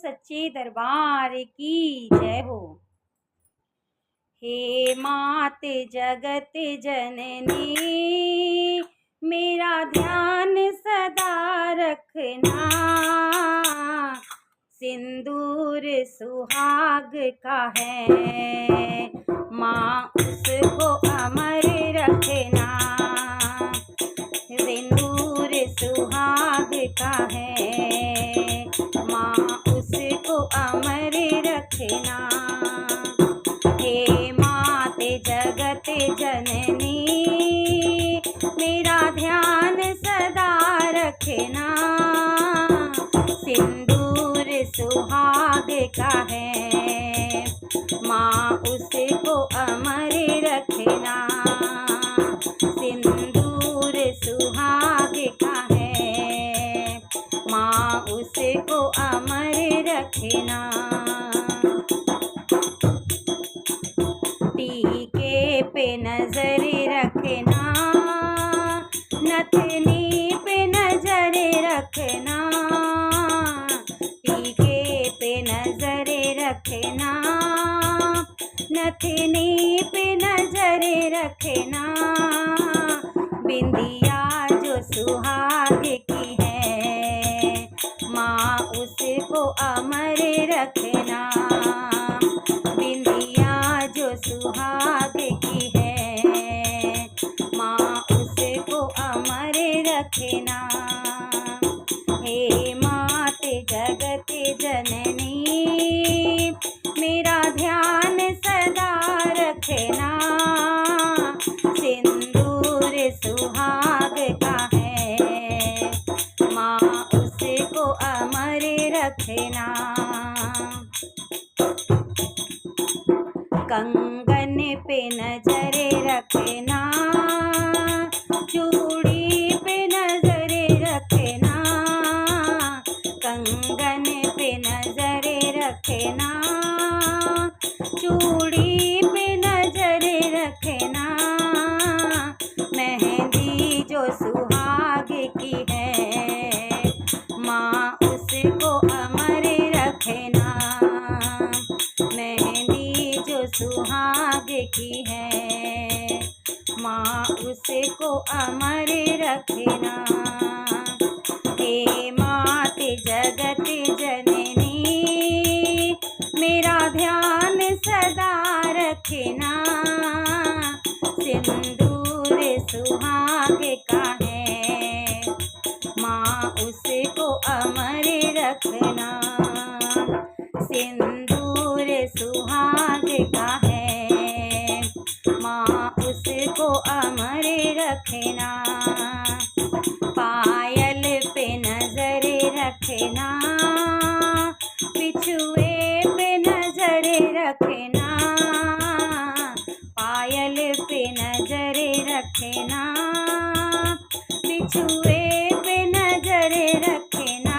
सच्चे दरबार की जय हो। हे मात जगत जननी, मेरा ध्यान सदा रखना। सिंदूर सुहाग का है, माँ उसको अमर रखना। सिंदूर सुहाग का है, माँ उसको अमर रखना। हे मात जगत जननी, मेरा ध्यान सदा रखना। सिंदूर सुहाग का है, माँ उसको अमर रखना। सिंदूर सुहाग का है, माँ उसको अमर रखना। टीके पे नजर रखना, नथनी पे नजर रखना। टीके पे नजर रखना, नथनी पे नजर रखना। बिंदिया जो सुहाग की है, माँ उसको अमर रखना। बिंदिया जो सुहाग की है, माँ उसको अमर रखना। हे मात जगत जननी, मेरा ध्यान सदा रखना। सिंदूर सुहाग का है, माँ उसको अमर रखना। कंगन पे नजर रखना, चूड़ी पे नजर रखना। कंगन पे नजर रखना, चूड़ी पे नजर रखना। मेहंदी जो सुहाग की है, माँ उसको अमर रखना। मेहंदी जो सुहाग की है, माँ उसको अमर रखना। हे मात जगत जननी, मेरा ध्यान सदा रखना। सिंदूर सुहाग का है, माँ उसको अमर रखना। सिंदूर सुहाग का है, माँ उसको अमर रखना। पायल पे नजर रखना, बिछुए पे नजर रखना। पायल पे नजर रखना, बिछुए पे नजर रखना।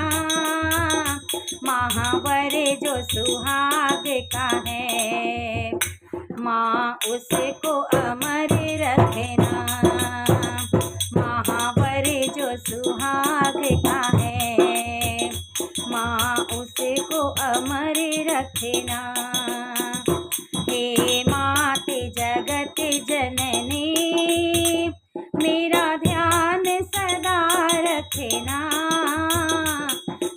महावर जो सुहाग का है, माँ उसको अमर रखना। महावर जो सुहाग का है, माँ उसको अमर रखना। हे मात जगत जननी, मेरा ध्यान सदा रखना।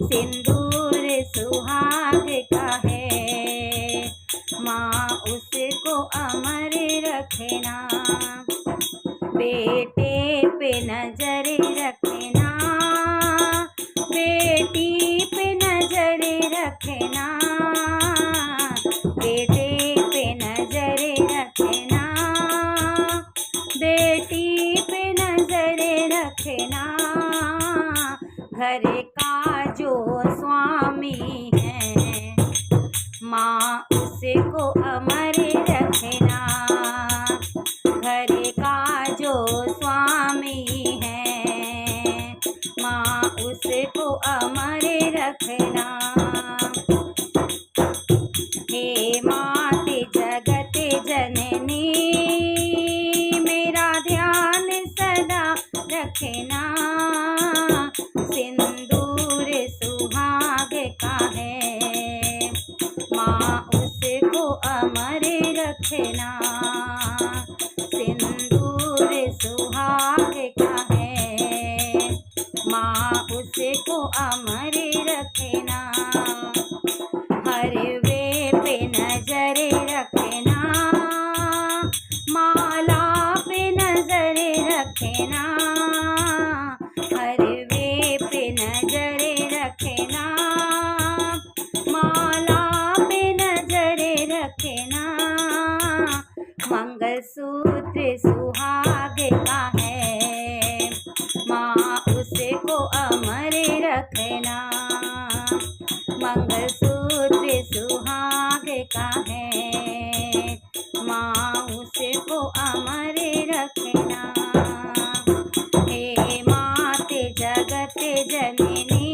सिंदूर सुहाग का है, माँ उसको अमर रखना। बेटे पे नजर रखना, बेटी पे नजर रखना। बेटे पे नजर रखना, बेटी पे नजर रखना। घर का जो स्वामी है, माँ उसको अमर रखना। घर का जो स्वामी है, माँ उसको अमर रखना। हे मात जगत जननी, मेरा ध्यान सदा रखना। सिंदूर सुहाग का है, रखना। सिंदूर सुहाग का है, माँ उसको अमर रखना। हरवे पे नजर रखना, माला पे नजर रखना। हरवे पे नजर रखना, माला पे नजर रखना। मंगलसूत्र सुहाग का है, माँ उसको अमर रखना। मंगलसूत्र सुहाग का है, माँ उसको अमर रखना। हे मात जगत जननी,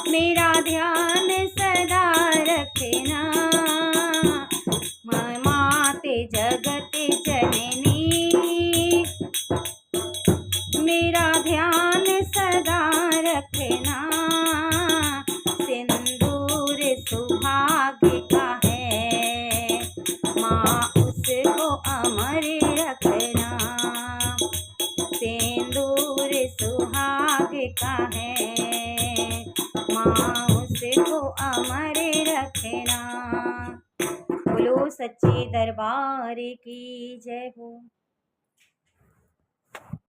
मेरा ध्यान सदा रखना। मात जगत जननी, मेरा ध्यान सदा रखना। सिंदूर सुहाग का है, माँ उसको अमर रखना। सिंदूर सुहाग का है, माँ उसको अमर रखना। बोलो सच्चे दरबार की जय हो।